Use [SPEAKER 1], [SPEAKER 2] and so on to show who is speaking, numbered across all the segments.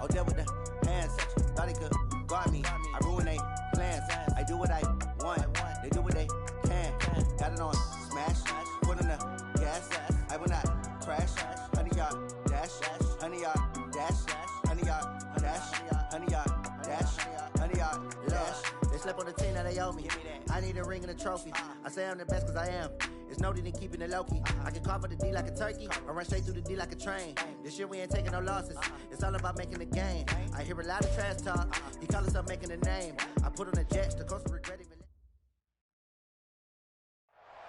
[SPEAKER 1] deal with the hands. Thought he could guard me. I ruin they plans. I do what I want. They do what they can. Got it on smash. Put on the gas. I will not crash. 100-yard dash. 100-yard dash. 100-yard dash. 100-yard dash. 100-yard dash. They slept on the team that they owe me. I need a ring and a trophy. I say I'm the best cause I am. It's no need in keeping it low-key. I can carve up the D like a turkey or run straight through the D like a train. This year we ain't taking no losses. It's all about making the game. I hear a lot of trash talk. He call himself making a name. I put on the Jets. The coast regret even.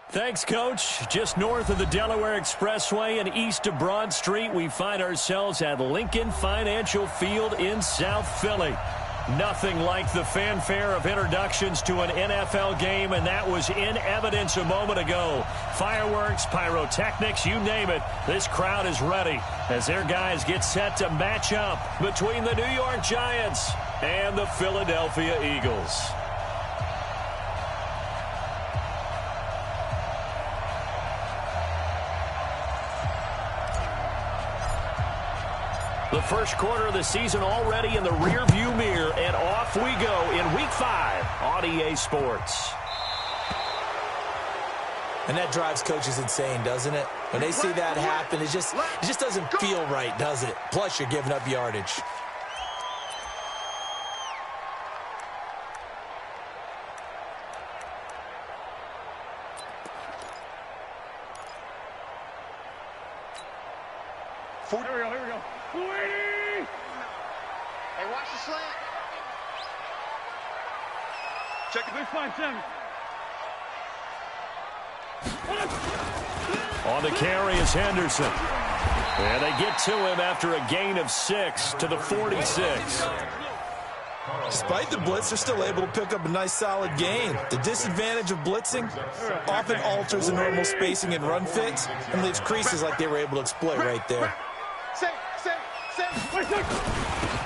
[SPEAKER 2] Thanks, Coach. Just north of the Delaware Expressway and east of Broad Street, we find ourselves at Lincoln Financial Field in South Philly. Nothing like the fanfare of introductions to an NFL game, and that was in evidence a moment ago. Fireworks, pyrotechnics, you name it. This crowd is ready as their guys get set to match up between the New York Giants and the Philadelphia Eagles. The first quarter of the season already in the rearview mirror, and off we go in Week 5 on EA Sports.
[SPEAKER 3] And that drives coaches insane, doesn't it? When they see that happen, it just doesn't feel right, does it? Plus, you're giving up yardage.
[SPEAKER 4] Here we go. 280! Hey, watch the slant. Check it. 5-7.
[SPEAKER 2] On the carry is Henderson. And they get to him after a gain of 6 to the 46.
[SPEAKER 3] Despite the blitz, they're still able to pick up a nice, solid gain. The disadvantage of blitzing often alters the normal spacing and run fits and leaves creases like they were able to exploit right there.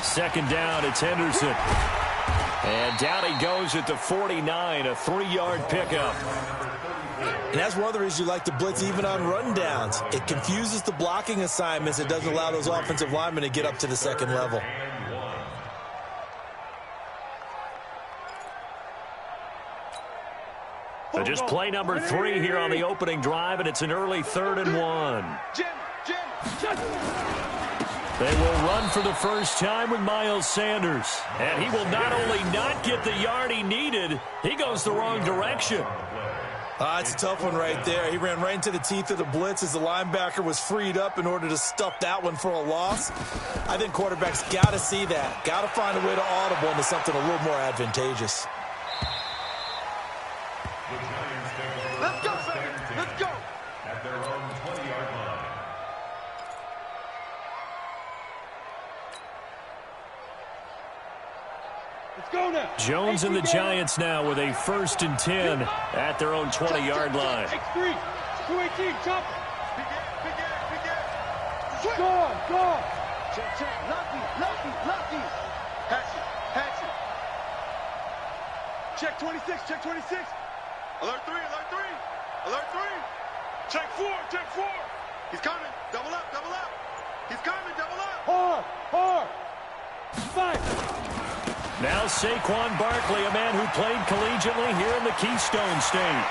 [SPEAKER 2] Second down, it's Henderson. And down he goes at the 49, a 3-yard pickup.
[SPEAKER 3] And that's one of the reasons you like to blitz even on rundowns. It confuses the blocking assignments. It doesn't allow those offensive linemen to get up to the second level.
[SPEAKER 2] So just play number 3 here on the opening drive, and it's an early 3rd and 1. They will run for the first time with Miles Sanders. And he will not only not get the yard he needed, he goes the wrong direction.
[SPEAKER 3] It's a tough one right there. He ran right into the teeth of the blitz as the linebacker was freed up in order to stuff that one for a loss. I think quarterbacks got to see that. Got to find a way to audible into something a little more advantageous.
[SPEAKER 4] Let's go, baby. Let's go.
[SPEAKER 5] At their own 20-yard line.
[SPEAKER 4] Let's go now.
[SPEAKER 2] Jones and the Giants now with a 1st and 10 at their own 20-yard line.
[SPEAKER 4] X3, 218, chop. Go. Check. Lucky. Hatch it. Check 26. Alert 3. Check 4. He's coming. Double up. He's coming. Double up. Hard. 5.
[SPEAKER 2] Now Saquon Barkley, a man who played collegiately here in the Keystone State.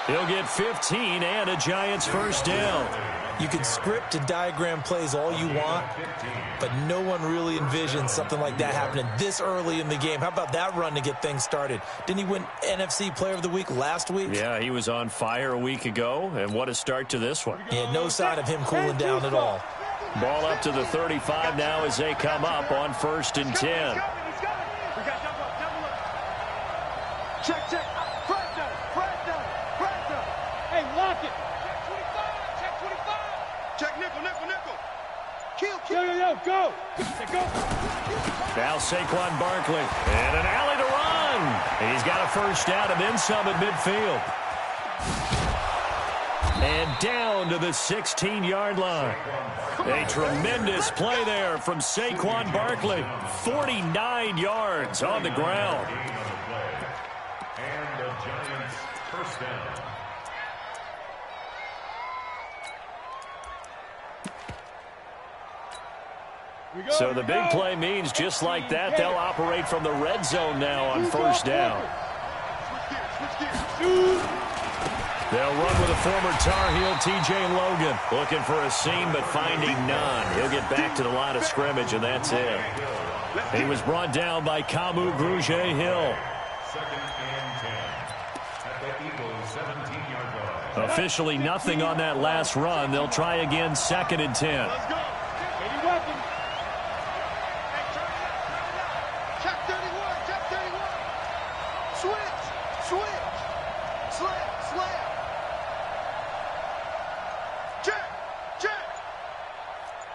[SPEAKER 2] He'll get 15 and a Giants first down.
[SPEAKER 3] You can script and diagram plays all you want, but no one really envisions something like that happening this early in the game. How about that run to get things started? Didn't he win NFC Player of the Week last week?
[SPEAKER 2] Yeah, he was on fire a week ago, and what a start to this one.
[SPEAKER 3] Yeah, no sign of him cooling down at all.
[SPEAKER 2] Ball up to the 35 now as they come up on 1st and 10.
[SPEAKER 4] Check. Press down. Hey, lock it. Check 25. Check nickel. Kill. Go.
[SPEAKER 2] Now Saquon Barkley. And an alley to run. He's got a first down and then some at midfield. And down to the 16-yard line. A tremendous play there from Saquon Barkley. 49 yards on the ground.
[SPEAKER 5] And the Giants first down.
[SPEAKER 2] So the big play means just like that, they'll operate from the red zone now on first down. They'll run with a former Tar Heel, TJ Logan. Looking for a seam, but finding none. He'll get back to the line of scrimmage, and that's it. He was brought down by KUNGFU5ELEMENTS Hill.
[SPEAKER 5] Second and 10 at the Eagles' 17-yard line.
[SPEAKER 2] Officially nothing on that last run. They'll try again, second and 10.
[SPEAKER 4] Let's go. Any weapon. Hey, turn it up. Check 31. Check 31. Switch. Slam.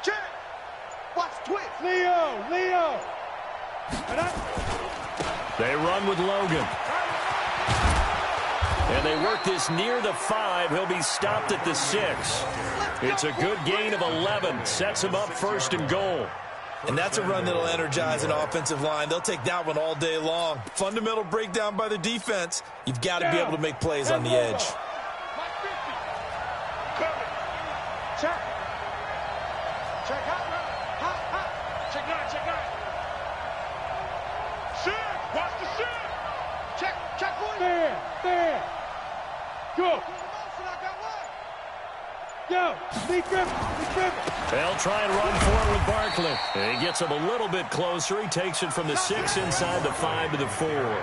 [SPEAKER 4] Check. Watch twitch. Leo.
[SPEAKER 2] They run with Logan. And they work this near the 5. He'll be stopped at the 6. It's a good gain of 11. Sets him up first and goal.
[SPEAKER 3] And that's a run that'll energize an offensive line. They'll take that one all day long. Fundamental breakdown by the defense. You've got to be able to make plays on the edge.
[SPEAKER 4] Check out. Check out. Shit. Watch the shit. Check one. There. Go. Yo, Lee Griffin.
[SPEAKER 2] They'll try and run for it with Barkley. And he gets him a little bit closer. He takes it from the 6 inside the 5 to the 4.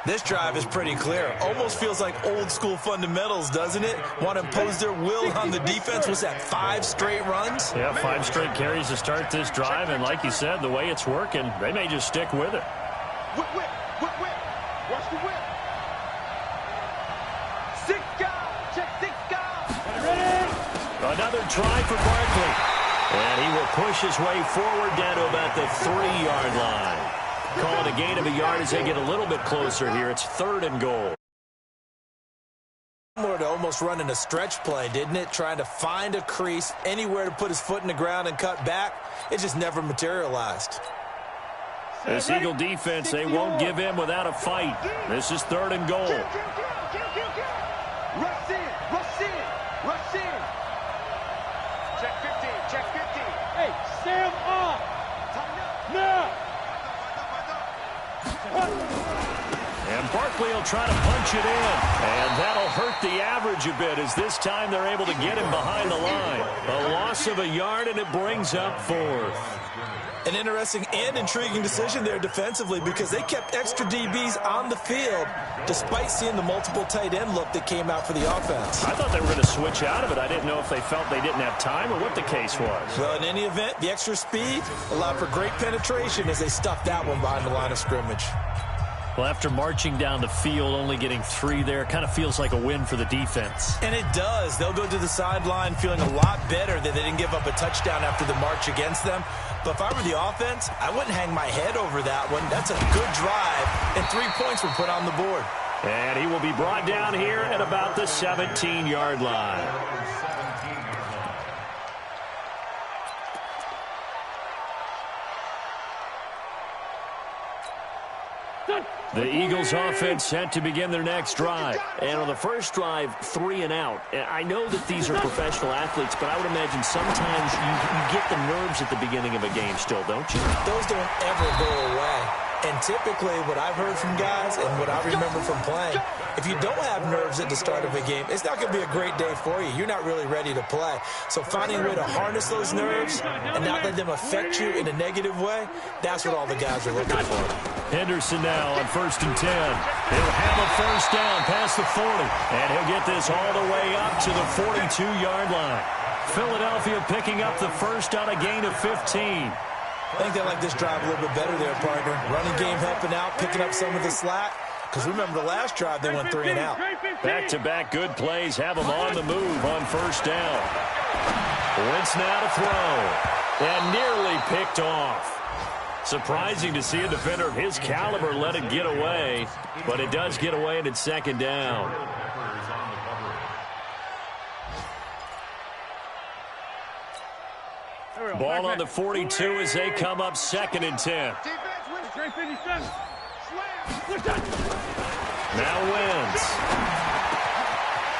[SPEAKER 3] This drive is pretty clear. Almost feels like old school fundamentals, doesn't it? Want to impose their will on the defense. Was that 5 straight runs?
[SPEAKER 2] Yeah, 5 straight carries to start this drive. And like you said, the way it's working, they may just stick with it.
[SPEAKER 4] Whip. Watch the whip. 6 guys. Check 6 guys. Ready?
[SPEAKER 2] Another try for Barkley. And he will push his way forward down to about the 3-yard line. Call it a gain of a yard as they get a little bit closer here. It's 3rd and goal.
[SPEAKER 3] More to almost running a stretch play, didn't it? Trying to find a crease, anywhere to put his foot in the ground and cut back. It just never materialized.
[SPEAKER 2] This Eagle defense, they won't give in without a fight. This is 3rd and goal.
[SPEAKER 4] Rush in. Check 15. Hey, Sam up. Now.
[SPEAKER 2] And Barkley will try to punch it in. And that'll hurt the average a bit as this time they're able to get him behind the line. A loss of a yard, and it brings up 4th.
[SPEAKER 3] An interesting and intriguing decision there defensively because they kept extra DBs on the field despite seeing the multiple tight end look that came out for the offense.
[SPEAKER 2] I thought they were going to switch out of it. I didn't know if they felt they didn't have time or what the case was.
[SPEAKER 3] Well, in any event, the extra speed allowed for great penetration as they stuffed that one behind the line of scrimmage.
[SPEAKER 2] Well, after marching down the field, only getting 3 there, kind of feels like a win for the defense.
[SPEAKER 3] And it does. They'll go to the sideline feeling a lot better that they didn't give up a touchdown after the march against them. But if I were the offense, I wouldn't hang my head over that one. That's a good drive, and 3 points were put on the board.
[SPEAKER 2] And he will be brought down here at about the 17-yard line. The Eagles offense set to begin their next drive. And on the first drive, 3 and out. I know that these are professional athletes, but I would imagine sometimes you get the nerves at the beginning of a game still, don't you?
[SPEAKER 3] Those don't ever go away. And typically what I've heard from guys and what I remember from playing, if you don't have nerves at the start of a game, it's not going to be a great day for you. You're not really ready to play. So finding a way to harness those nerves and not let them affect you in a negative way, that's what all the guys are looking for.
[SPEAKER 2] Henderson now on 1st and 10. He'll have a first down past the 40. And he'll get this all the way up to the 42-yard line. Philadelphia picking up the first on a gain of 15.
[SPEAKER 3] I think they like this drive a little bit better there, partner. Running game helping out, picking up some of the slack. Because remember the last drive, they went 3 and out.
[SPEAKER 2] Back-to-back good plays have them on the move on first down. Wentz now to throw. And nearly picked off. Surprising to see a defender of his caliber let it get away. But it does get away, and it's 2nd down. Ball on the 42 as they come up 2nd and 10. Now Wentz.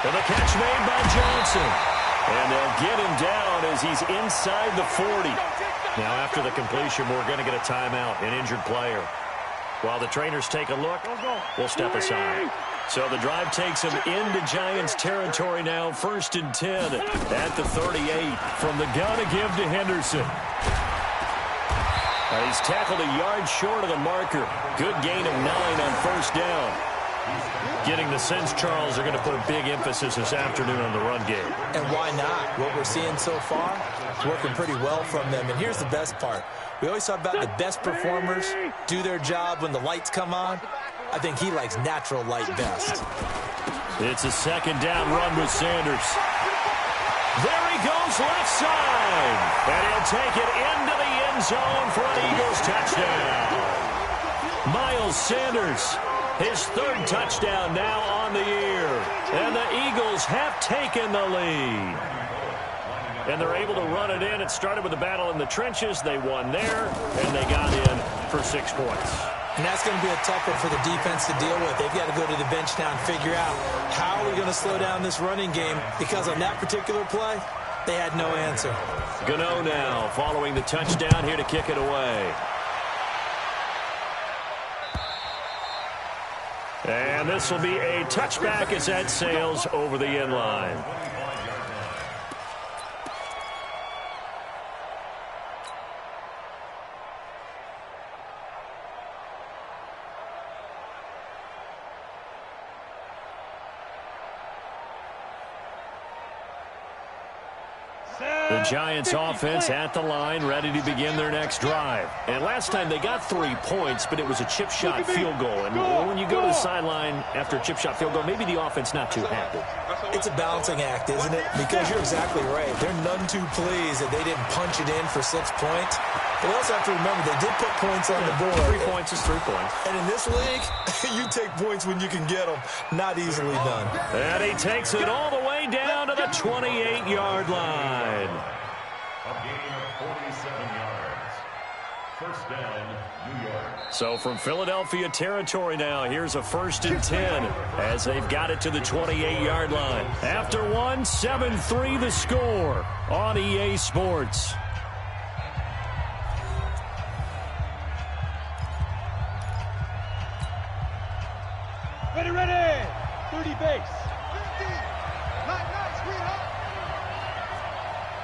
[SPEAKER 2] And the catch made by Johnson. And they'll get him down as he's inside the 40. Now, after the completion, we're going to get a timeout, an injured player. While the trainers take a look, we'll step aside. So the drive takes him into Giants territory now, 1st and 10 at the 38. From the gun to give to Henderson. He's tackled a yard short of the marker. Good gain of 9 on 1st down. Getting the sense, Charles, are going to put a big emphasis this afternoon on the run game.
[SPEAKER 3] And why not? What we're seeing so far is working pretty well from them. And here's the best part. We always talk about the best performers do their job when the lights come on. I think he likes natural light best.
[SPEAKER 2] It's a 2nd down run with Sanders. There he goes left side. And he'll take it into the end zone for an Eagles touchdown. Miles Sanders, his 3rd touchdown now on the year. And the Eagles have taken the lead. And they're able to run it in. It started with a battle in the trenches. They won there, and they got in for 6 points.
[SPEAKER 3] And that's going to be a tough one for the defense to deal with. They've got to go to the bench now and figure out how are we going to slow down this running game, because on that particular play, they had no answer.
[SPEAKER 2] Gano now following the touchdown here to kick it away. And this will be a touchback as that sails over the end line. The Giants offense at the line, ready to begin their next drive. And last time they got 3 points, but it was a chip shot field goal. And when you go to the sideline after a chip shot field goal, maybe the offense not too happy.
[SPEAKER 3] It's a balancing act, isn't it? Because you're exactly right. They're none too pleased that they didn't punch it in for 6 points. But we also have to remember they did put points on the board.
[SPEAKER 2] 3 points is 3 points.
[SPEAKER 3] And in this league, you take points when you can get them. Not easily done.
[SPEAKER 2] And he takes it all the way down to the 28-yard line.
[SPEAKER 5] A gain of 47 yards. 1st down, New York.
[SPEAKER 2] So from Philadelphia territory now, here's a 1st and 10 as they've got it to the 28-yard line. After one, 7-3 the score on EA Sports.
[SPEAKER 4] Ready. 30 base. 50. Nice, sweetheart.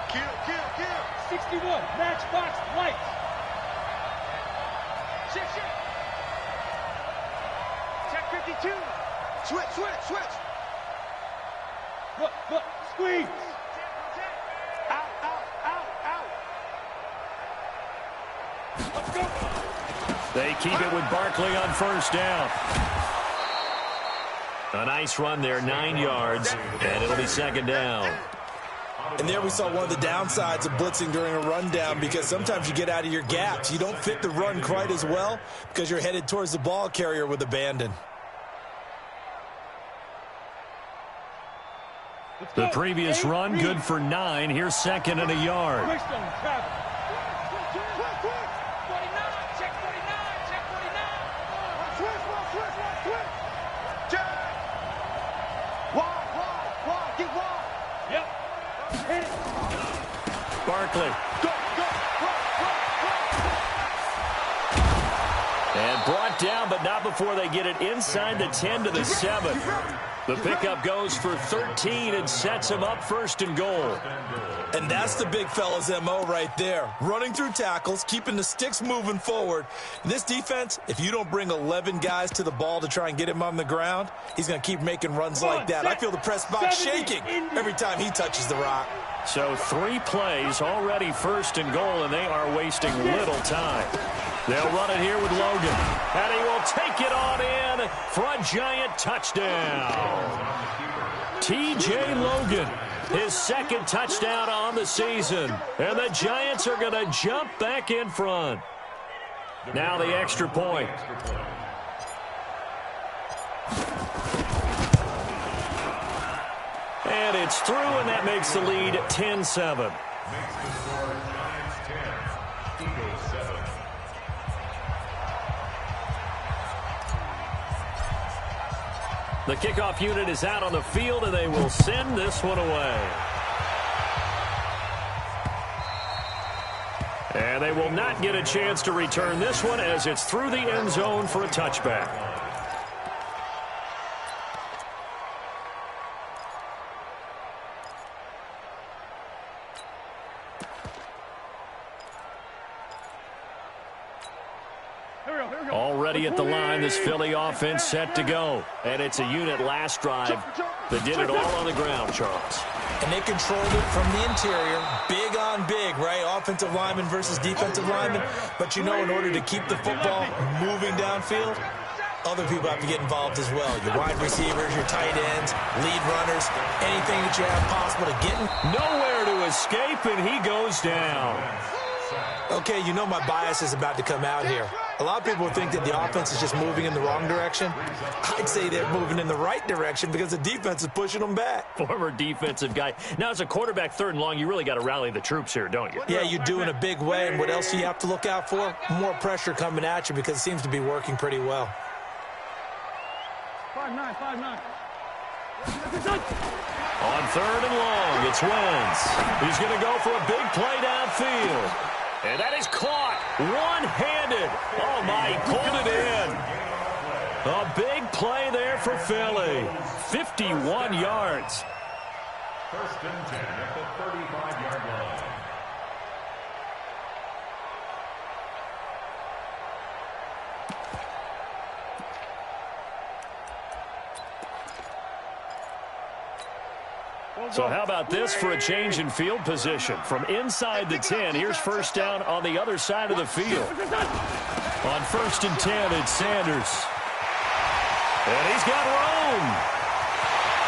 [SPEAKER 4] Kill. 61. Matchbox light. Shit. Check 52. Switch. Look. Squeeze. Out. Let's go.
[SPEAKER 2] They keep it with Barkley on 1st down. A nice run there, 9 yards, and it'll be 2nd down.
[SPEAKER 3] And there we saw one of the downsides of blitzing during a rundown, because sometimes you get out of your gaps. You don't fit the run quite as well because you're headed towards the ball carrier with abandon.
[SPEAKER 2] The previous run, good for 9. Here's 2nd and a yard. Barkley. And brought down, but not before they get it inside the 10 to the 7. The pickup goes for 13 and sets him up 1st and goal.
[SPEAKER 3] And that's the big fella's MO right there. Running through tackles, keeping the sticks moving forward. In this defense, if you don't bring 11 guys to the ball to try and get him on the ground, he's going to keep making runs like that. I feel the press box shaking every time he touches the rock.
[SPEAKER 2] So 3 plays, already 1st and goal, and they are wasting little time. They'll run it here with Logan. And he will take it on in for a Giant touchdown. T.J. Logan, his 2nd touchdown on the season. And the Giants are going to jump back in front. Now the extra point. And it's through, and that makes the lead 10-7. The kickoff unit is out on the field, and they will send this one away. And they will not get a chance to return this one as it's through the end zone for a touchback. Already at the line, this Philly offense set to go. And it's a unit last drive that did it all on the ground, Charles.
[SPEAKER 3] And they controlled it from the interior. Big on big, right? Offensive lineman versus defensive lineman. But you know, in order to keep the football moving downfield, other people have to get involved as well. Your wide receivers, your tight ends, lead runners, anything that you have possible to get in.
[SPEAKER 2] Nowhere to escape, and he goes down.
[SPEAKER 3] Okay, you know my bias is about to come out here. A lot of people think that the offense is just moving in the wrong direction. I'd say they're moving in the right direction because the defense is pushing them back.
[SPEAKER 2] Former defensive guy. Now, as a quarterback, 3rd and long, you really got to rally the troops here, don't you?
[SPEAKER 3] Yeah, you do in a big way. And what else do you have to look out for? More pressure coming at you because it seems to be working pretty well.
[SPEAKER 6] 5-9, 5-9.
[SPEAKER 2] On 3rd and long, it's Wentz. He's going to go for a big play downfield. And that is caught one-handed. Oh, my, he pulled it in. A big play there for Philly. 51 yards.
[SPEAKER 5] 1st and 10 at the 35-yard line.
[SPEAKER 2] So how about this for a change in field position? From inside the 10, here's 1st down on the other side of the field. On 1st and 10, it's Sanders. And he's got room.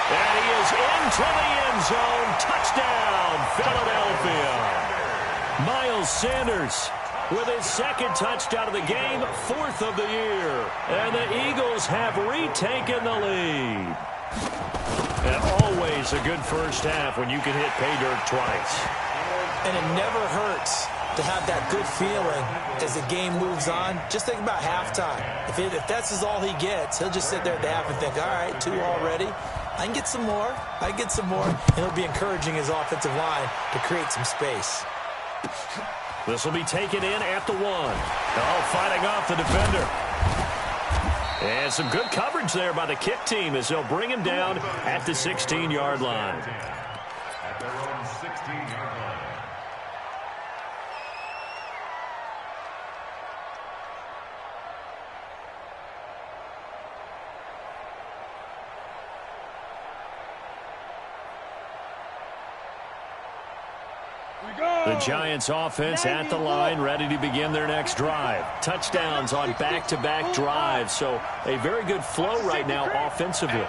[SPEAKER 2] And he is into the end zone. Touchdown, Philadelphia. Miles Sanders with his 2nd touchdown of the game, 4th of the year. And the Eagles have retaken the lead. And always a good first half when you can hit pay dirt twice.
[SPEAKER 3] And it never hurts to have that good feeling as the game moves on. Just think about halftime. If that's all he gets, he'll just sit there at the half and think, all right, 2 already. I can get some more. I can get some more. And he'll be encouraging his offensive line to create some space.
[SPEAKER 2] This will be taken in at the 1. Oh, fighting off the defender. And some good coverage there by the kick team as they'll bring him down at the 16-yard line.
[SPEAKER 5] At their own 16-yard line.
[SPEAKER 2] The Giants offense at the line, ready to begin their next drive. Touchdowns on back-to-back drives, so a very good flow right now offensively.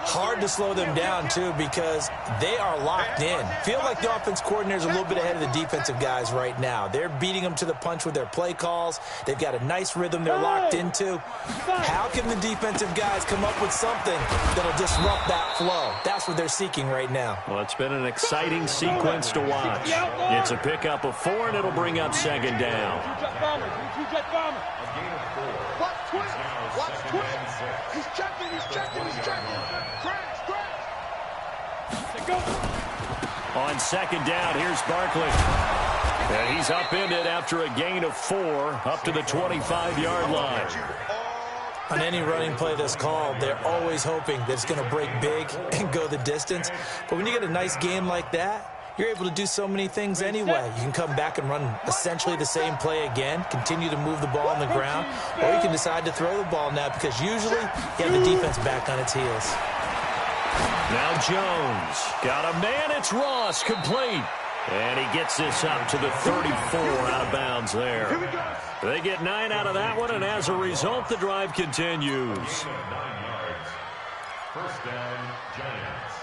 [SPEAKER 3] Hard to slow them down, too, because they are locked in. Feel like the offense coordinator is a little bit ahead of the defensive guys right now. They're beating them to the punch with their play calls. They've got a nice rhythm they're locked into. How can the defensive guys come up with something that'll disrupt that flow? That's what they're seeking right now.
[SPEAKER 2] Well, it's been an exciting sequence to watch. It's a pickup of 4, and it'll bring up 2nd down.
[SPEAKER 4] Watch twist. Watch twist. He's checking. He's checking. He's checking. Crash.
[SPEAKER 2] On 2nd down, here's Barkley. And he's upended after a gain of 4 up to the 25-yard line.
[SPEAKER 3] On any running play that's called, they're always hoping that it's going to break big and go the distance. But when you get a nice game like that, you're able to do so many things anyway. You can come back and run essentially the same play again, continue to move the ball on the ground, or you can decide to throw the ball now because usually you have the defense back on its heels.
[SPEAKER 2] Now Jones got a man. It's Ross, complete. And he gets this up to the 34 out of bounds there. They get 9 out of that one, and as a result, the drive continues.
[SPEAKER 5] 9 yards. 1st down, Giants.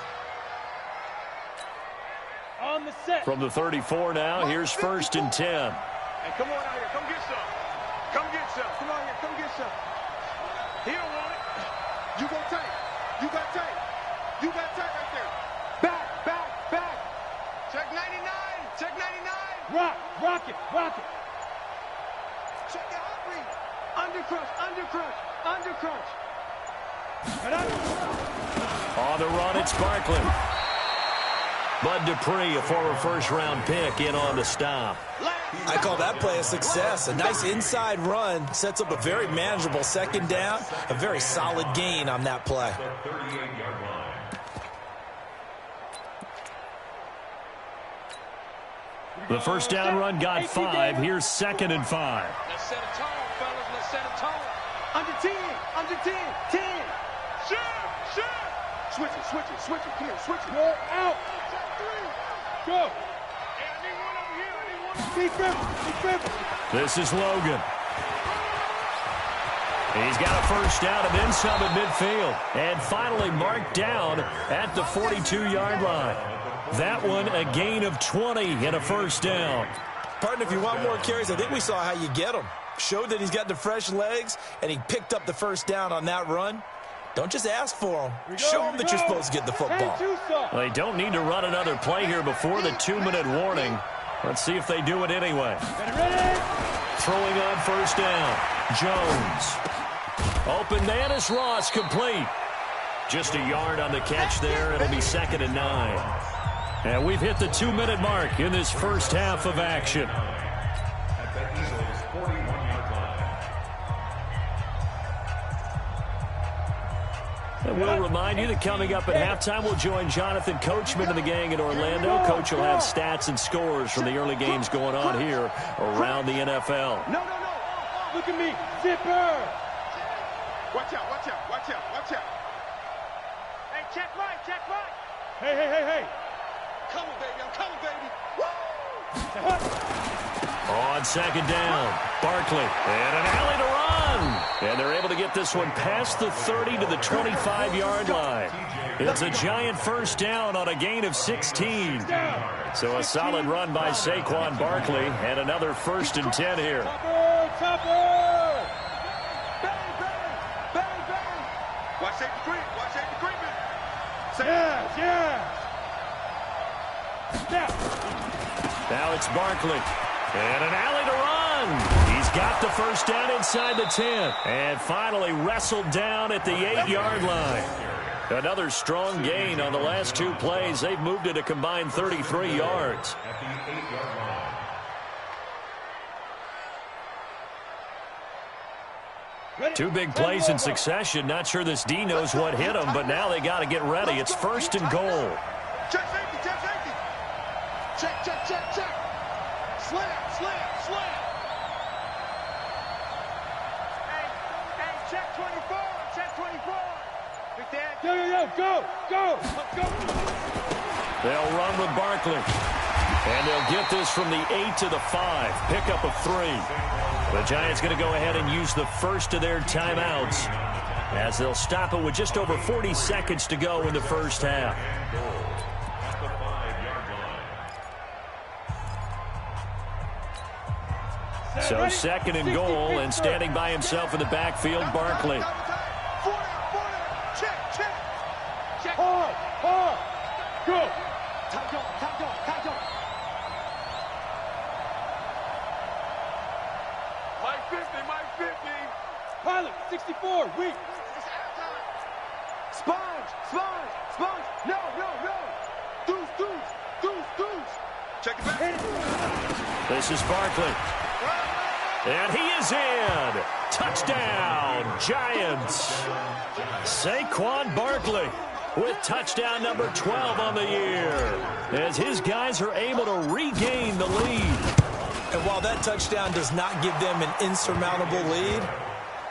[SPEAKER 6] On the set.
[SPEAKER 2] From the 34 now, here's 1st and 10.
[SPEAKER 4] Hey, come on out here. Come get some. Come get some. Come on here. Come get some. He don't want it. You got tight. You got tight. You got tight right there. Back. Check 99. Check 99.
[SPEAKER 6] Rock it.
[SPEAKER 4] Check the hot read. Undercrunch.
[SPEAKER 2] On the run, it's Barkley. Bud Dupree, a former first-round pick, in on the stop.
[SPEAKER 4] Last
[SPEAKER 3] I call that play a success. A nice inside run sets up a very manageable second down. A very solid gain on that play.
[SPEAKER 2] The first down run got 5. Here's 2nd and 5.
[SPEAKER 6] Let's set a tone, fellas. Let's set a tone.
[SPEAKER 4] Under 10, under 10, 10. Shut. Switch it. Come here, switch it. Go out. Go. Hey, I need one over here. Big River.
[SPEAKER 2] This is Logan. He's got a first down and then some at midfield. And finally marked down at the 42-yard line. That one a gain of 20 and a first down.
[SPEAKER 3] Partner, if you want more carries, I think we saw how you get him. Showed that he's got the fresh legs, and he picked up the first down on that run. Don't just ask for him. Show him that you're supposed to get the football.
[SPEAKER 2] Well, they don't need to run another play here before the 2-minute warning. Let's see if they do it anyway. Throwing on first down. Jones. Open man is Ross, complete. Just a yard on the catch there. It'll be 2nd and 9. And we've hit the 2-minute mark in this first half of action.
[SPEAKER 5] At the Eagles' 41-yard line.
[SPEAKER 2] And we'll remind you that coming up at halftime, we'll join Jonathan Coachman and the gang in Orlando. Coach will have stats and scores from the early games going on here around the NFL.
[SPEAKER 4] No. Look at me. Zipper. Watch out. Hey, check right. Hey. Come on, baby. I'm coming, baby. Woo!
[SPEAKER 2] On 2nd down, Barkley. And an alley to run. And they're able to get this one past the 30 to the 25-yard line. It's a giant first down on a gain of 16. So a solid run by Saquon Barkley and another 1st and 10 here.
[SPEAKER 4] Topper! Bang! Watch safety creep, Yeah!
[SPEAKER 2] Now it's Barkley. And an alley to run. He's got the first down inside the 10. And finally wrestled down at the 8-yard line. Another strong gain on the last 2 plays. They've moved it a combined 33 yards.
[SPEAKER 5] At the 8-yard line.
[SPEAKER 2] 2 big plays in succession. Not sure this D knows what hit him, but now they got to get ready. It's 1st and goal.
[SPEAKER 4] Check safety. Check. Slam. Hey, check 24. Big Dad. Go.
[SPEAKER 2] They'll run with Barkley. And they'll get this from the 8 to the 5. Pickup of 3. The Giants going to go ahead and use the first of their timeouts as they'll stop it with just over 40 seconds to go in the first half.
[SPEAKER 5] At the 5-yard line.
[SPEAKER 2] So 2nd and goal, and standing by himself in the backfield, Barkley.
[SPEAKER 4] Check. Hard. Go. Time go. Mike 50. Pilot, 64, weak. Sponge. No. Deuce. Check it back.
[SPEAKER 2] This is Barkley. And he is in. Touchdown, Giants. Saquon Barkley with touchdown number 12 on the year as his guys are able to regain the lead.
[SPEAKER 3] And while that touchdown does not give them an insurmountable lead,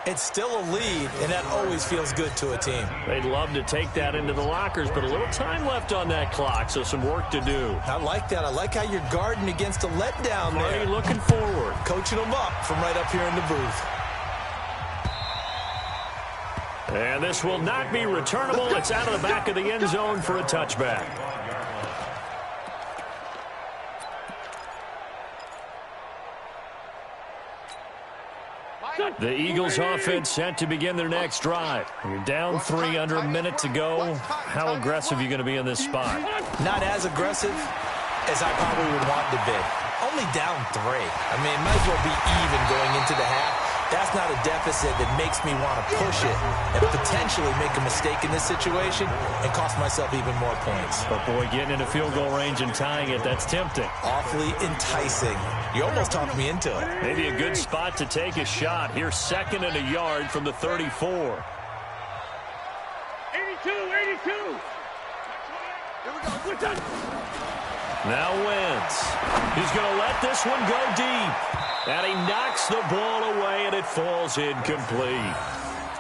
[SPEAKER 3] it's still a lead, and that always feels good to a team.
[SPEAKER 2] They'd love to take that into the lockers, but a little time left on that clock, so some work to do.
[SPEAKER 3] I like that. I like how you're guarding against a letdown there.
[SPEAKER 2] Hey, looking forward.
[SPEAKER 3] Coaching them up from right up here in the booth.
[SPEAKER 2] And this will not be returnable. It's out of the back of the end zone for a touchback. The Eagles offense set to begin their next drive. You're down 3 under a minute to go. How aggressive are you going to be in this spot?
[SPEAKER 3] Not as aggressive as I probably would want to be. Only down 3. I mean, might as well be even going into the half. That's not a deficit that makes me want to push it and potentially make a mistake in this situation and cost myself even more points.
[SPEAKER 2] But boy, getting into field goal range and tying it, that's tempting.
[SPEAKER 3] Awfully enticing. You almost talked me into it.
[SPEAKER 2] Maybe a good spot to take a shot. Here's 2nd and a yard from the 34.
[SPEAKER 4] 82, 82. Here we go.
[SPEAKER 2] Now Wentz. He's going to let this one go deep. And he knocks the ball away, and it falls incomplete.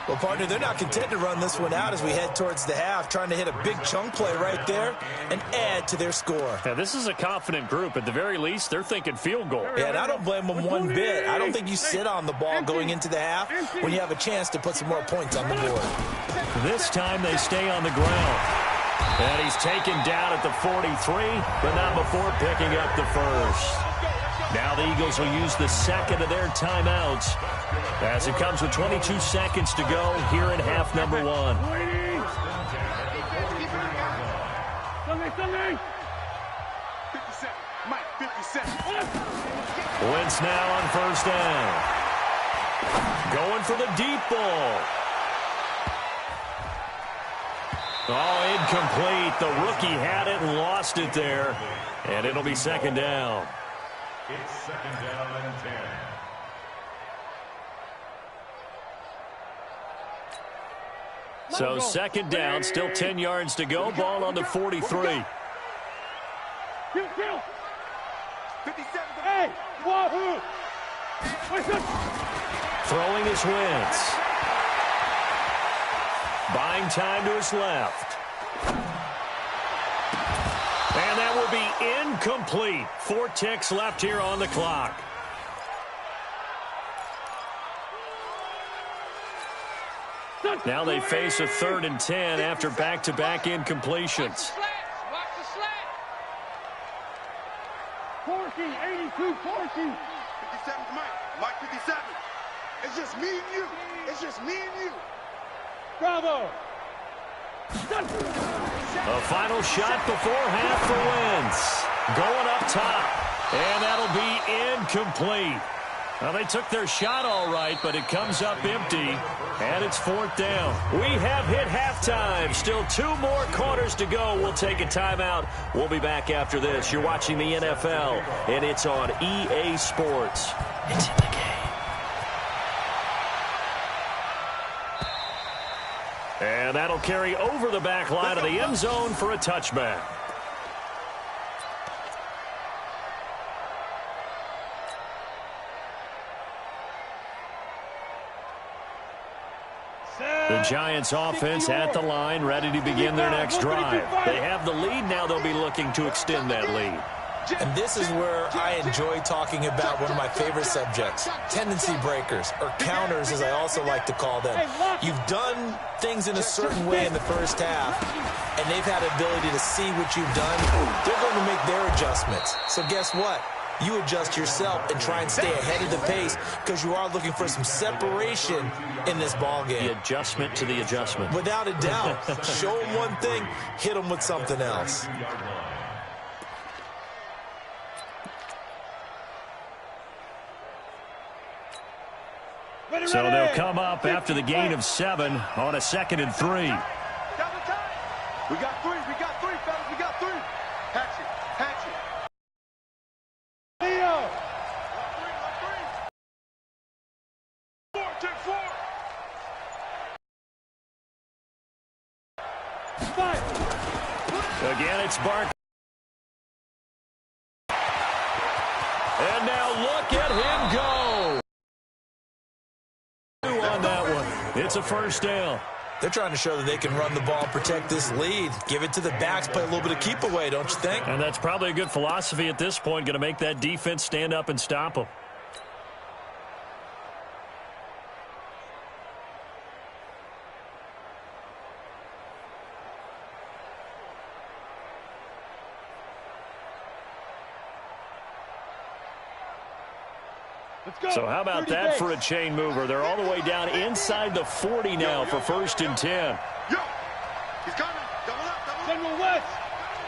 [SPEAKER 3] Well, partner, they're not content to run this one out as we head towards the half, trying to hit a big chunk play right there and add to their score.
[SPEAKER 2] Now, this is a confident group. At the very least, they're thinking field goal.
[SPEAKER 3] Yeah, and I don't blame them one bit. I don't think you sit on the ball going into the half when you have a chance to put some more points on the board.
[SPEAKER 2] This time they stay on the ground. And he's taken down at the 43, but not before picking up the first. Now the Eagles will use the 2nd of their timeouts as it comes with 22 seconds to go here in half number 1.
[SPEAKER 4] 57. Mike, 57.
[SPEAKER 2] Wentz now on first down. Going for the deep ball. Oh, incomplete. The rookie had it and lost it there. And it'll be 2nd down.
[SPEAKER 5] It's 2nd down and 10.
[SPEAKER 2] So 2nd down, still 10 yards to go. Ball on the 43.
[SPEAKER 4] Kill. 57. Hey, wahoo.
[SPEAKER 2] Throwing his Wentz. Buying time to his left. And that will be incomplete. 4 ticks left here on the clock. Now they face a 3rd and 10 after back-to-back incompletions.
[SPEAKER 6] Watch the slant.
[SPEAKER 4] Porky, 82, Porky. 57 Mike. Mike 57. It's just me and you. It's just me and you. Bravo.
[SPEAKER 2] A final shot before half for Wentz. Going up top. And that'll be incomplete. Well, they took their shot all right, but it comes up empty. And it's 4th down. We have hit halftime. Still 2 more quarters to go. We'll take a timeout. We'll be back after this. You're watching the NFL, and it's on EA Sports. It's in the game. And that'll carry over the back line of the end zone for a touchback. The Giants offense at the line, ready to begin their next drive. They have the lead. Now they'll be looking to extend that lead.
[SPEAKER 3] And this is where I enjoy talking about one of my favorite subjects, tendency breakers, or counters as I also like to call them. You've done things in a certain way in the first half, and they've had ability to see what you've done. They're going to make their adjustments. So guess what? You adjust yourself and try and stay ahead of the pace because you are looking for some separation in this ball game.
[SPEAKER 2] The adjustment to the adjustment.
[SPEAKER 3] Without a doubt. Show them one thing, hit them with something else.
[SPEAKER 2] So they'll come up after the gain of 7 on a 2nd and 3.
[SPEAKER 4] We got 3, fellas. We got 3. Hatchet. Leo. 4, take 4. 5.
[SPEAKER 2] Again, it's Bark. And now look at him go. On that one. It's a first down.
[SPEAKER 3] They're trying to show that they can run the ball and protect this lead. Give it to the backs, play a little bit of keep away, don't you think?
[SPEAKER 2] And that's probably a good philosophy at this point, going to make that defense stand up and stop them. So how about that for a chain mover? They're all the way down inside the 40 now for 1st and 10.
[SPEAKER 4] Yo, he's coming. Double up. General West.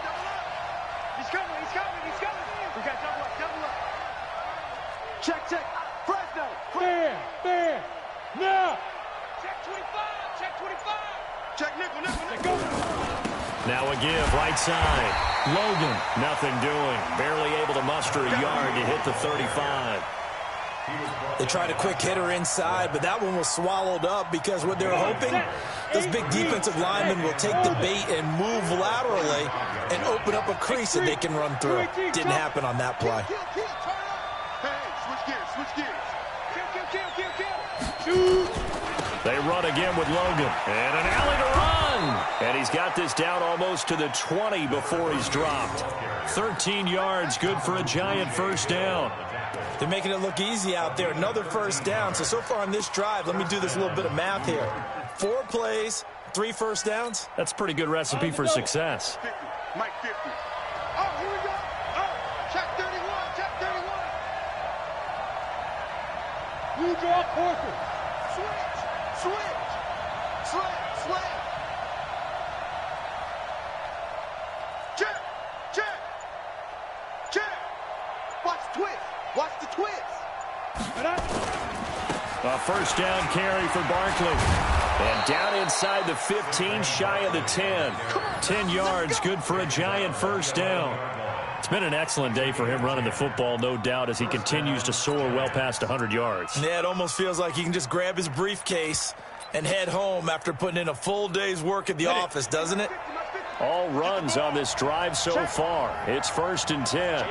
[SPEAKER 4] Double up. He's coming. We got double up. Check. Fresno. Fair. Now.
[SPEAKER 6] Check 25.
[SPEAKER 4] Check nickel. Go.
[SPEAKER 2] Now a give, right side. Logan, nothing doing. Barely able to muster a yard to hit the 35.
[SPEAKER 3] They tried a quick hitter inside, but that one was swallowed up because what they're hoping, those big defensive linemen will take the bait and move laterally and open up a crease that they can run through. Didn't happen on that play.
[SPEAKER 2] They run again with Logan. And an alley to run. And he's got this down almost to the 20 before he's dropped. 13 yards, good for a Giant first down.
[SPEAKER 3] They're making it look easy out there. Another first down. So far on this drive, let me do this little bit of math here. 4 plays, 3 first downs.
[SPEAKER 2] That's a pretty good recipe for success.
[SPEAKER 4] 50. Mike 50. Oh, here we go. Oh, check 31. Check 31. You draw Corker. Switch. Check. Watch the twist.
[SPEAKER 2] A first down carry for Barkley. And down inside the 15, shy of the 10. 10 yards, good for a Giant first down. It's been an excellent day for him running the football, no doubt, as he continues to soar well past 100 yards.
[SPEAKER 3] Yeah, it almost feels like he can just grab his briefcase and head home after putting in a full day's work at the office, doesn't it?
[SPEAKER 2] All runs on this drive so far. It's 1st and 10.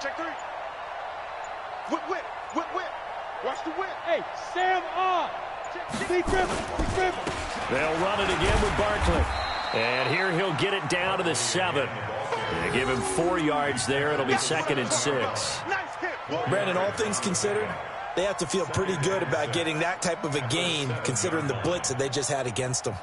[SPEAKER 4] Check three. Whip. Watch the whip.
[SPEAKER 6] Hey, Sam on. Be crippled.
[SPEAKER 2] They'll run it again with Barkley. And here he'll get it down to the 7. They give him 4 yards there. It'll be 2nd and 6.
[SPEAKER 3] Brandon, all things considered, they have to feel pretty good about getting that type of a gain considering the blitz that they just had against them.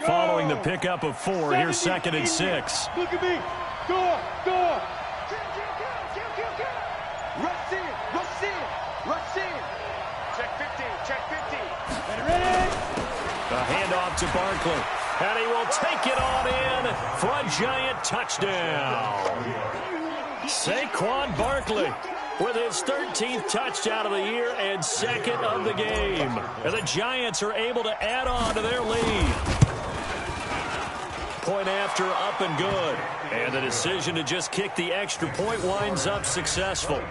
[SPEAKER 2] Following the pickup of 4, here's 2nd and 6.
[SPEAKER 6] Look at me. Door.
[SPEAKER 4] Rush in. Check 15.
[SPEAKER 6] Ready?
[SPEAKER 2] A handoff to Barkley. And he will take it on in for a Giant touchdown. Saquon Barkley with his 13th touchdown of the year and 2nd of the game. And the Giants are able to add on to their lead. Point after, up and good. And the decision to just kick the extra point winds up successful.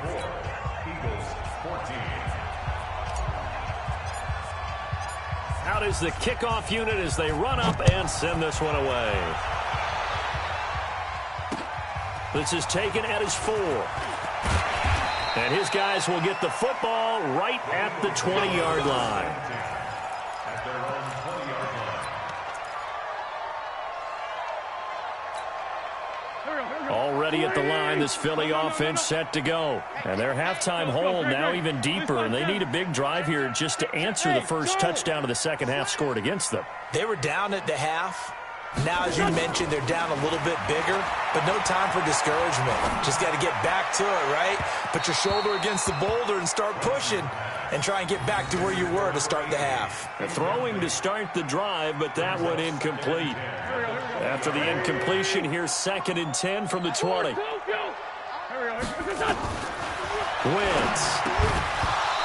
[SPEAKER 2] Out is the kickoff unit as they run up and send this one away. This is taken at his 4. And his guys will get the football right at the 20-yard line. Already at the line, this Philly offense set to go. And their halftime hole now even deeper, and they need a big drive here just to answer the first touchdown of the second half scored against them.
[SPEAKER 3] They were down at the half. Now, as you mentioned, they're down a little bit bigger, but no time for discouragement. Just got to get back to it, right? Put your shoulder against the boulder and start pushing and try and get back to where you were to start the half.
[SPEAKER 2] Throwing to start the drive, but that one incomplete. After the incompletion, here's 2nd and 10 from the 20. Wins.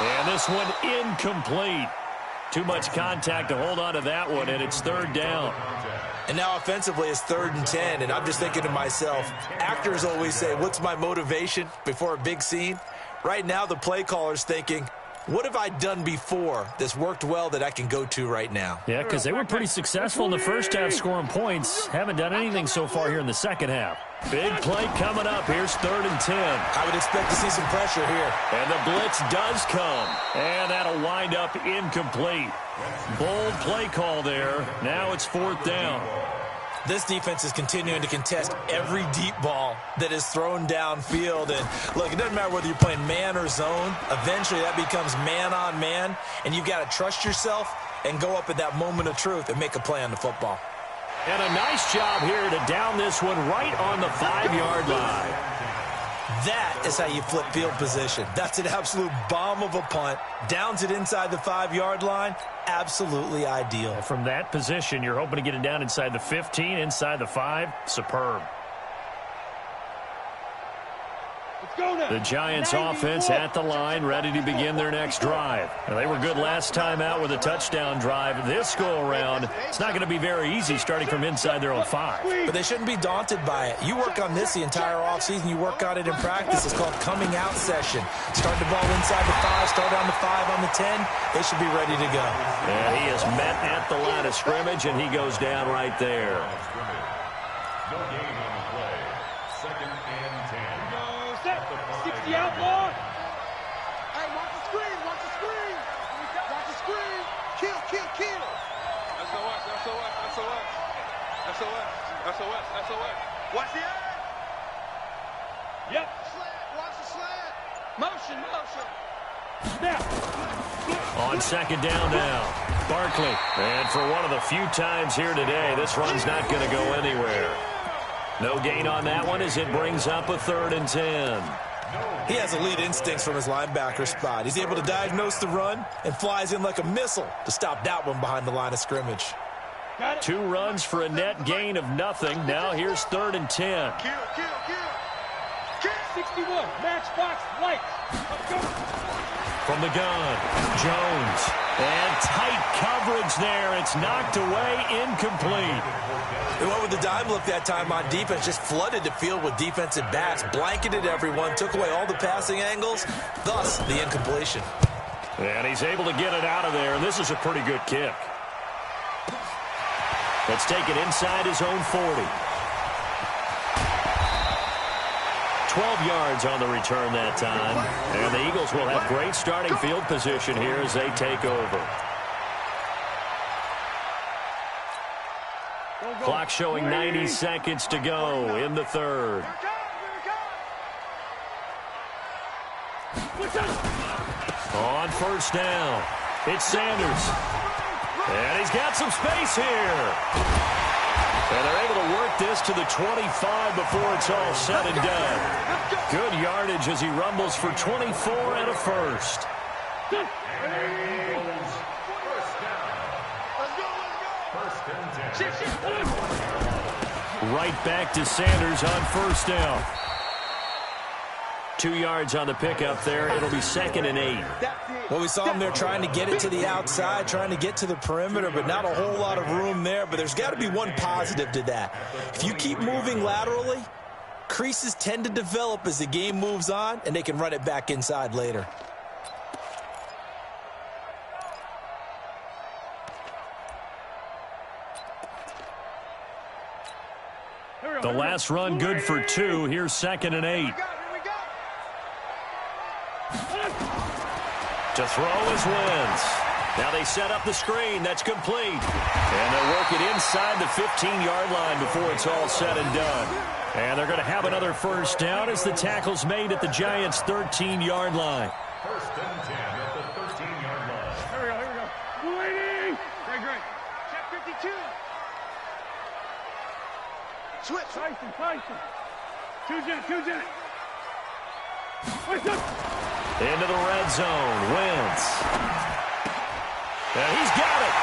[SPEAKER 2] And this one incomplete. Too much contact to hold on to that one, and it's 3rd down.
[SPEAKER 3] And now offensively it's 3rd and 10, and I'm just thinking to myself, actors always say, what's my motivation before a big scene? Right now the play caller's thinking, what have I done before that's worked well that I can go to right now?
[SPEAKER 2] Yeah, because they were pretty successful in the first half scoring points. Haven't done anything so far here in the second half. Big play coming up. Here's 3rd and 10.
[SPEAKER 3] I would expect to see some pressure here.
[SPEAKER 2] And the blitz does come. And that'll wind up incomplete. Bold play call there. Now it's 4th down.
[SPEAKER 3] This defense is continuing to contest every deep ball that is thrown downfield. And, look, it doesn't matter whether you're playing man or zone. Eventually that becomes man-on-man, and you've got to trust yourself and go up at that moment of truth and make a play on the football.
[SPEAKER 2] And a nice job here to down this one right on the 5-yard line.
[SPEAKER 3] That is how you flip field position. That's an absolute bomb of a punt. Downs it inside the 5-yard line. Absolutely ideal.
[SPEAKER 2] From that position, you're hoping to get it down inside the 15, inside the 5. Superb. The Giants offense at the line, ready to begin their next drive. Now, they were good last time out with a touchdown drive. This go-around, it's not going to be very easy starting from inside their own 5.
[SPEAKER 3] But they shouldn't be daunted by it. You work on this the entire offseason. You work on it in practice. It's called coming out session. Start the ball inside the 5, start on the 5, on the 10. They should be ready to go.
[SPEAKER 2] And he is met at the line of scrimmage, and he goes down right there.
[SPEAKER 5] No gain on the play. 2nd and 10.
[SPEAKER 6] 60 outlaw.
[SPEAKER 4] Hey, watch the screen, watch the screen. Watch the screen. Kill, kill, kill. SOS, SOS, SOS. SOS, SOS, SOS. Watch the eye.
[SPEAKER 6] Yep.
[SPEAKER 4] Slant, watch the slant. Motion, motion.
[SPEAKER 6] Snap.
[SPEAKER 2] On 2nd down now, Barkley. And for one of the few times here today, this run's not going to go anywhere. No gain on that one as it brings up a 3rd and 10.
[SPEAKER 3] He has elite instincts from his linebacker spot. He's able to diagnose the run and flies in like a missile to stop that one behind the line of scrimmage.
[SPEAKER 2] 2 runs for a net gain of nothing. Now here's 3rd and 10.
[SPEAKER 4] Kill, kill, kill.
[SPEAKER 6] 61, matchbox, light. Let's go.
[SPEAKER 2] From the gun, Jones. And tight coverage there. It's knocked away, incomplete.
[SPEAKER 3] They went with the dime look that time on defense, just flooded the field with defensive backs, blanketed everyone, took away all the passing angles, thus the incompletion.
[SPEAKER 2] And he's able to get it out of there, and this is a pretty good kick. Let's take it inside his own 40. 12 yards on the return that time. And the Eagles will have great starting field position here as they take over. Clock showing 90 seconds to go in the 3rd. On 1st down, it's Sanders. And he's got some space here. And they're able to work this to the 25 before it's all said and done. Good yardage as he rumbles for 24 and a 1st. Right back to Sanders on 1st down. 2 yards on the pickup there. It'll be 2nd and 8.
[SPEAKER 3] Well, we saw him there trying to get it to the outside, trying to get to the perimeter, but not a whole lot of room there. But there's got to be one positive to that. If you keep moving laterally, creases tend to develop as the game moves on, and they can run it back inside later.
[SPEAKER 2] The last run good for 2. Here's 2nd and 8. To throw is Wentz. Now they set up the screen. That's complete. And they'll work it inside the 15-yard line before it's all said and done. And they're going to have another 1st down as the tackle's made at the Giants' 13-yard line.
[SPEAKER 5] 1st and 10 at the 13-yard line.
[SPEAKER 6] Here we go, here we go. Waiting. Great.
[SPEAKER 4] Check 52. Switch.
[SPEAKER 6] Tyson. Two jet. Wait up.
[SPEAKER 2] Into the red zone. Wentz. And he's got it.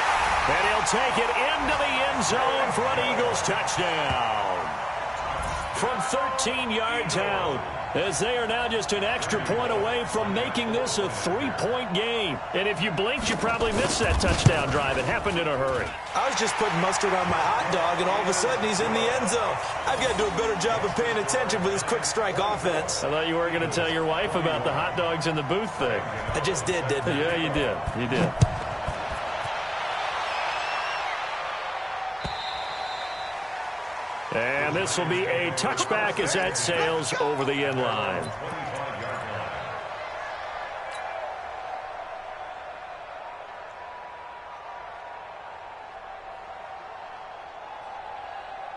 [SPEAKER 2] And he'll take it into the end zone for an Eagles touchdown. From 13 yards out, as they are now just an extra point away from making this a 3-point game. And if you blinked, you probably missed that touchdown drive. It happened in a hurry.
[SPEAKER 3] I was just putting mustard on my hot dog, and all of a sudden he's in the end zone. I've got to do a better job of paying attention with this quick strike offense.
[SPEAKER 2] I thought you were going to tell your wife about the hot dogs in the booth thing.
[SPEAKER 3] I just did, didn't I?
[SPEAKER 2] Yeah, you did. You did. And this will be a touchback as that sails over the end line.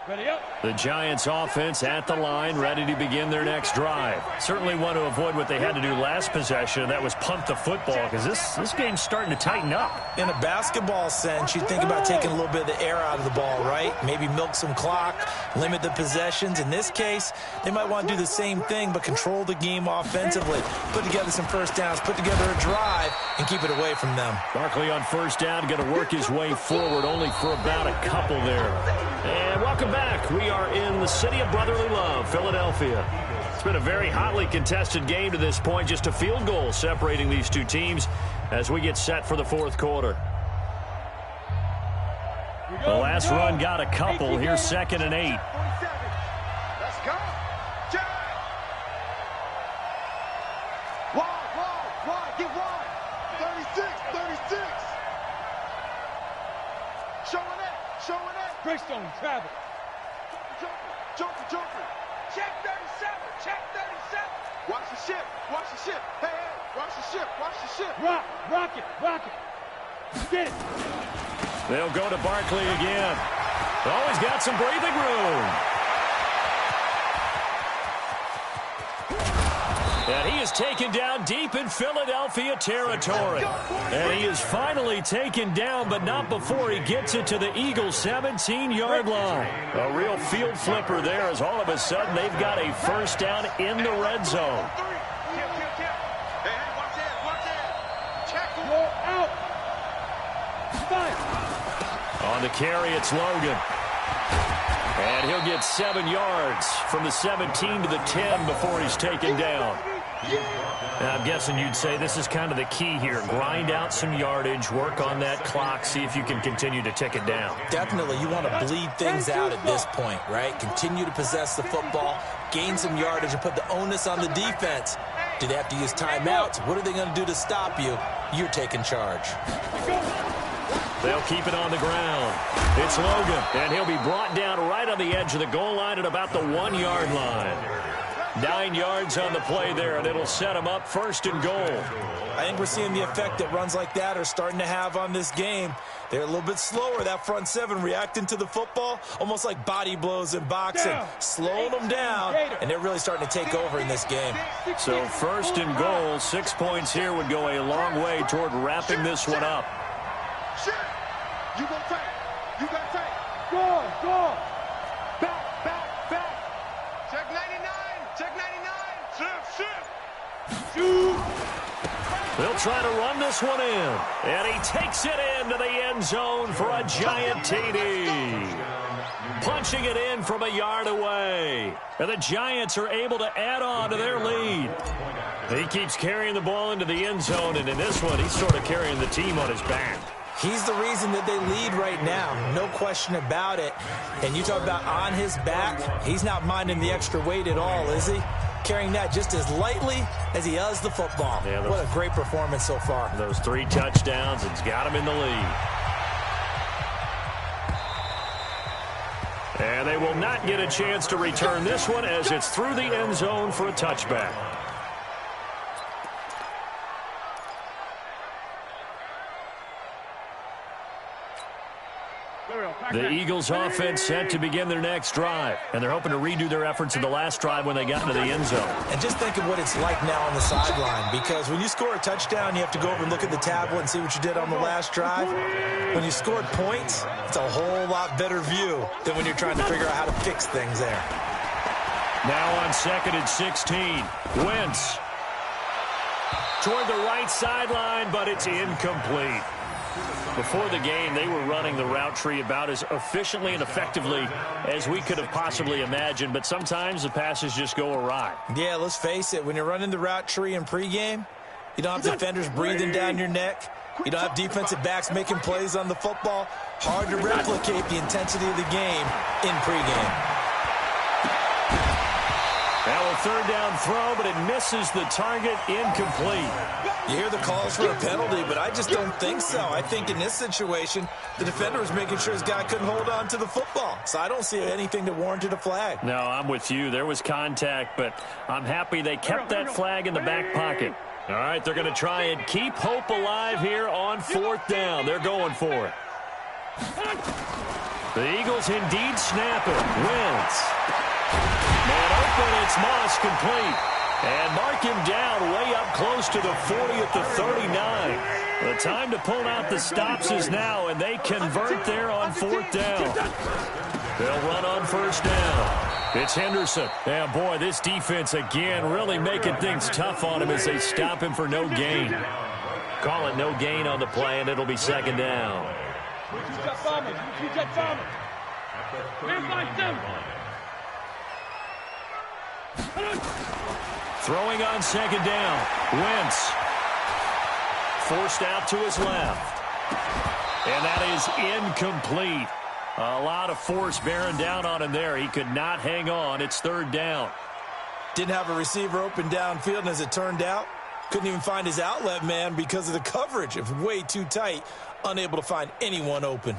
[SPEAKER 6] Ready up.
[SPEAKER 2] The Giants offense at the line, ready to begin their next drive. Certainly want to avoid what they had to do last possession. That was punt the football, because this game's starting to tighten up.
[SPEAKER 3] In a basketball sense, you think about taking a little bit of the air out of the ball, right? Maybe milk some clock, limit the possessions. In this case, they might want to do the same thing, but control the game offensively. Put together some first downs, put together a drive, and keep it away from them.
[SPEAKER 2] Barkley on first down, going to work his way forward, only for about a couple there. And welcome back. We are in the city of brotherly love, Philadelphia. It's been a very hotly contested game to this point, just a field goal separating these two teams as we get set for the fourth quarter. The last run got a couple. Here's 2nd and 8.
[SPEAKER 4] Let's go. Wide, get wide. 36. Showing that.
[SPEAKER 6] Greystone, travel.
[SPEAKER 4] Jumper. Check 37. Watch the ship. Hey, watch the ship.
[SPEAKER 6] Rock it. Get it.
[SPEAKER 2] They'll go to Barkley again. Oh, he's got some breathing room. And he is taken down deep in Philadelphia territory. And he is finally taken down, but not before he gets it to the Eagles' 17-yard line. A real field flipper there, as all of a sudden they've got a first down in the red zone.
[SPEAKER 4] Hey, watch that. Check him.
[SPEAKER 6] Roll out. Fire.
[SPEAKER 2] On the carry, it's Logan. And he'll get 7 yards from the 17 to the 10 before he's taken down. And I'm guessing you'd say this is kind of the key here. Grind out some yardage, work on that clock, see if you can continue to tick it down.
[SPEAKER 3] Definitely, you want to bleed things out at this point, right? Continue to possess the football, gain some yardage, and put the onus on the defense. Do they have to use timeouts? What are they going to do to stop you? You're taking charge.
[SPEAKER 2] They'll keep it on the ground. It's Logan, and he'll be brought down right on the edge of the goal line at about the 1-yard line. 9 yards on the play there, and it'll set him up 1st and goal.
[SPEAKER 3] I think we're seeing the effect that runs like that are starting to have on this game. They're a little bit slower, that front seven, reacting to the football, almost like body blows in boxing, slowing them down, and they're really starting to take over in this game.
[SPEAKER 2] So 1st and goal, 6 points here would go a long way toward wrapping this one up.
[SPEAKER 4] Shit. You got tight.
[SPEAKER 6] Go.
[SPEAKER 4] Back. Check 99.
[SPEAKER 6] Shoot.
[SPEAKER 2] They'll try to run this one in. And he takes it into the end zone for a giant TD. Punching it in from a yard away. And the Giants are able to add on to their lead. He keeps carrying the ball into the end zone, and in this one, he's sort of carrying the team on his back.
[SPEAKER 3] He's the reason that they lead right now, no question about it. And you talk about on his back, he's not minding the extra weight at all, is he? Carrying that just as lightly as he does the football. Yeah, what a great performance so far.
[SPEAKER 2] Those 3 touchdowns, it's got him in the lead. And they will not get a chance to return this one as it's through the end zone for a touchback. The Eagles offense set to begin their next drive, and they're hoping to redo their efforts in the last drive when they got into the end zone.
[SPEAKER 3] And just think of what it's like now on the sideline, because when you score a touchdown, you have to go over and look at the tablet and see what you did on the last drive. When you scored points, it's a whole lot better view than when you're trying to figure out how to fix things there.
[SPEAKER 2] Now on 2nd and 16, Wentz toward the right sideline, but it's incomplete. Before the game, they were running the route tree about as efficiently and effectively as we could have possibly imagined, but sometimes the passes just go awry.
[SPEAKER 3] Yeah, let's face it. When you're running the route tree in pregame, you don't have defenders breathing down your neck. You don't have defensive backs making plays on the football. Hard to replicate the intensity of the game in pregame.
[SPEAKER 2] Now a 3rd down throw, but it misses the target, incomplete.
[SPEAKER 3] You hear the calls for a penalty, but I just don't think so. I think in this situation, the defender was making sure his guy couldn't hold on to the football. So I don't see anything that warranted a flag.
[SPEAKER 2] No, I'm with you. There was contact, but I'm happy they kept that flag in the back pocket. All right, they're going to try and keep hope alive here on 4th down. They're going for it. The Eagles indeed snap it. Wins. Man open, it's Moss complete. And mark him down way up close to the 40 at the 39. The time to pull out the stops is now, and they convert there on 4th down. They'll run on 1st down. It's Henderson. Yeah, boy, this defense again really making things tough on him as they stop him for no gain. Call it no gain on the play, and it'll be 2nd down. Throwing on 2nd down. Wentz. Forced out to his left. And that is incomplete. A lot of force bearing down on him there. He could not hang on. It's 3rd down.
[SPEAKER 3] Didn't have a receiver open downfield, and as it turned out, couldn't even find his outlet man because of the coverage. It was way too tight. Unable to find anyone open.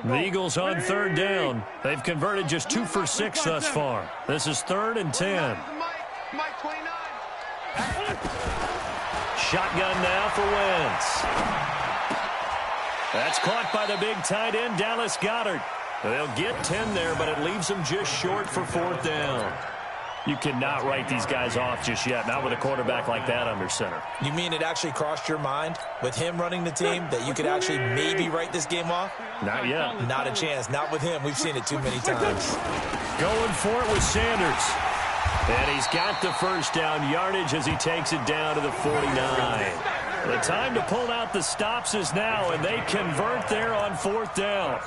[SPEAKER 2] The Eagles on 3rd down. They've converted just 2 for 6 thus far. This is 3rd and 10. Shotgun now for Wentz. That's caught by the big tight end, Dallas Goedert. They'll get 10 there, but it leaves them just short for 4th down. You cannot write these guys off just yet, not with a quarterback like that under center.
[SPEAKER 3] You mean it actually crossed your mind with him running the team that you could actually maybe write this game off?
[SPEAKER 2] Not yet.
[SPEAKER 3] Not a chance. Not with him. We've seen it too many times.
[SPEAKER 2] Going for it with Sanders. And he's got the 1st down yardage as he takes it down to the 49. The time to pull out the stops is now, and they convert there on 4th down.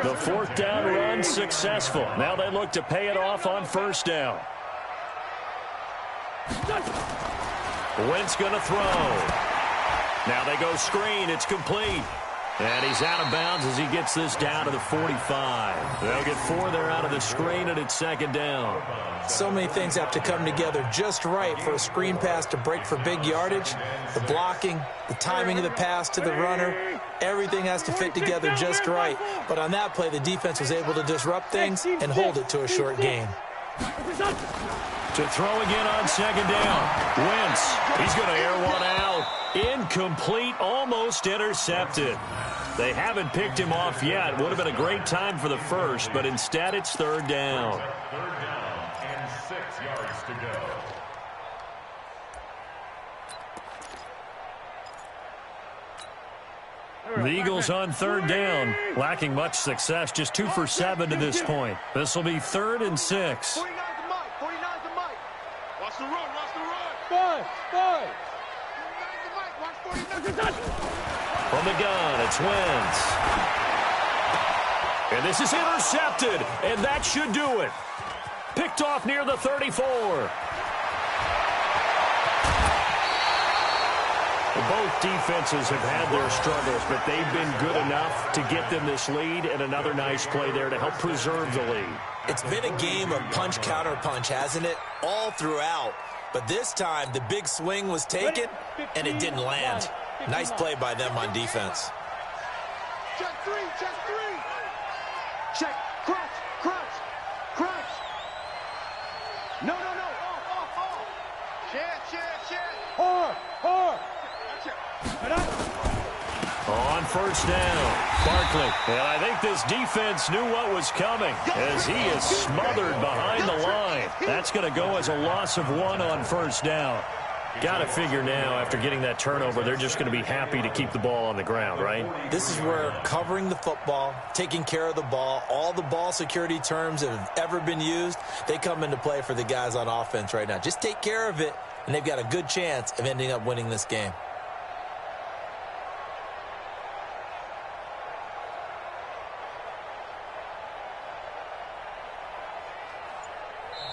[SPEAKER 2] The 4th down run successful. Now they look to pay it off on 1st down. Wentz going to throw. Now they go screen. It's complete. And he's out of bounds as he gets this down to the 45. They'll get 4 there out of the screen, and it's 2nd down.
[SPEAKER 3] So many things have to come together just right for a screen pass to break for big yardage. The blocking, the timing of the pass to the runner, everything has to fit together just right. But on that play, the defense was able to disrupt things and hold it to a short gain.
[SPEAKER 2] To throw again on 2nd down. Wentz, he's going to air one out. Incomplete, almost intercepted. They haven't picked him off yet. Would have been a great time for the first, but instead it's 3rd down.
[SPEAKER 5] 3rd down and 6 yards to go.
[SPEAKER 2] The Eagles on 3rd down, lacking much success, just 2 for 7 to this point. This will be 3rd and 6.
[SPEAKER 4] 49's the mic. 49's the mic. Watch the run. Watch the run. 5. 49's the mic. Watch 49's.
[SPEAKER 2] From the gun, it's Wentz. And this is intercepted, and that should do it. Picked off near the 34. Both defenses have had their struggles, but they've been good enough to get them this lead, and another nice play there to help preserve the lead.
[SPEAKER 3] It's been a game of punch-counter-punch, hasn't it? All throughout. But this time, the big swing was taken, and it didn't land. Nice play by them on defense.
[SPEAKER 4] Check 3. Check 3. Check. Crunch. No. Off. Share. Hard.
[SPEAKER 2] On 1st down, Barkley. And I think this defense knew what was coming as he is smothered behind the line. That's going to go as a loss of 1 on 1st down. Got to figure now, after getting that turnover, they're just going to be happy to keep the ball on the ground, right?
[SPEAKER 3] This is where covering the football, taking care of the ball, all the ball security terms that have ever been used, they come into play for the guys on offense right now. Just take care of it, and they've got a good chance of ending up winning this game.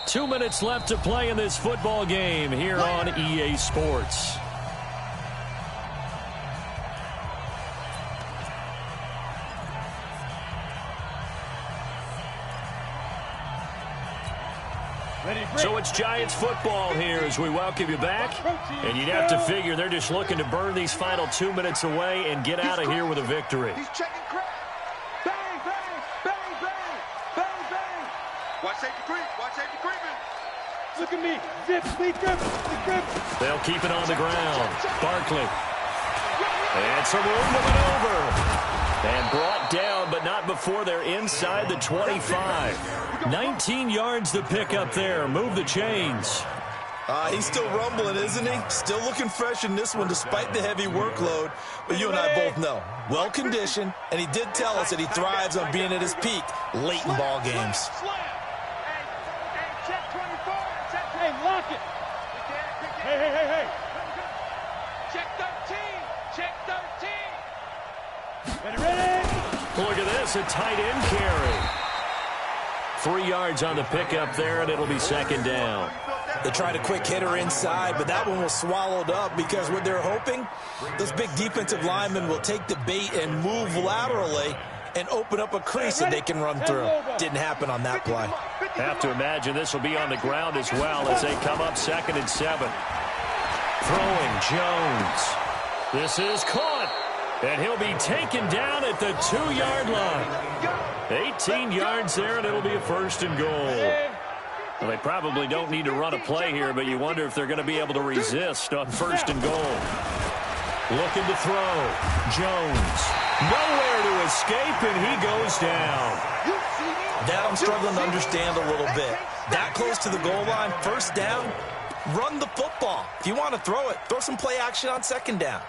[SPEAKER 2] Two minutes left to play in this football game here on EA Sports. So it's Giants football here as we welcome you back. And you'd have to figure they're just looking to burn these final 2 minutes away and get out of here with a victory.
[SPEAKER 4] He's checking crap. Bang. Watch safety creep.
[SPEAKER 6] Look at me. Zip, lead grip, lead grip.
[SPEAKER 2] They'll keep it on the ground. Barkley. And some room to maneuver. And brought down, but not before they're inside the 25. 19 yards to pick up there. Move the chains.
[SPEAKER 3] He's still rumbling, isn't he? Still looking fresh in this one despite the heavy workload. But you and I both know, well-conditioned, and he did tell us that he thrives on being at his peak late in ball games.
[SPEAKER 6] Hey, lock it. Hey.
[SPEAKER 4] Check 13. Check 13.
[SPEAKER 6] Ready.
[SPEAKER 2] Look at this, a tight end carry. 3 yards on the pickup there, and it'll be second down.
[SPEAKER 3] They tried a quick hitter inside, but that one was swallowed up because what they're hoping, those big defensive linemen will take the bait and move laterally and open up a crease that they can run through. Didn't happen on that play.
[SPEAKER 2] Have to imagine this will be on the ground as well as they come up 2nd and 7. Throwing Jones. This is caught. And he'll be taken down at the 2-yard line. 18 yards there, and it'll be a 1st and goal. Well, they probably don't need to run a play here, but you wonder if they're going to be able to resist on 1st and goal. Looking to throw. Jones. Nowhere to escape, and he goes down.
[SPEAKER 3] That I'm struggling to understand a little bit. That close to the goal line, 1st down, run the football. If you want to throw it, throw some play action on 2nd down.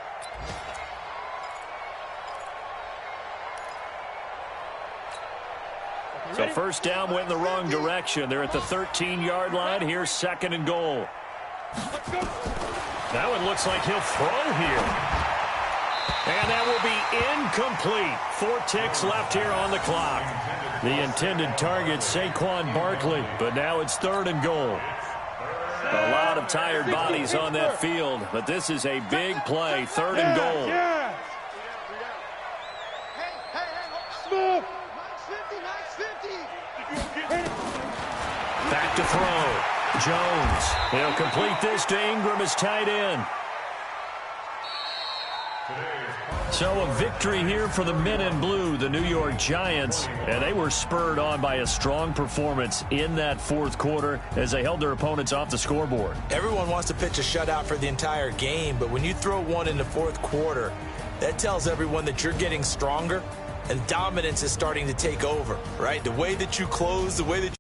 [SPEAKER 2] So 1st down went in the wrong direction. They're at the 13-yard line. Here's 2nd and goal. That one looks like he'll throw here. And that will be incomplete. 4 ticks left here on the clock. The intended target, Saquon Barkley, but now it's 3rd and goal. A lot of tired bodies on that field, but this is a big play. 3rd and goal.
[SPEAKER 6] Yeah. Smooth.
[SPEAKER 2] Back to throw. Jones. He'll complete this to Ingram as tight end. So a victory here for the men in blue, the New York Giants, and they were spurred on by a strong performance in that 4th quarter as they held their opponents off the scoreboard.
[SPEAKER 3] Everyone wants to pitch a shutout for the entire game, but when you throw one in the 4th quarter, that tells everyone that you're getting stronger and dominance is starting to take over, right? The way that you close, the way that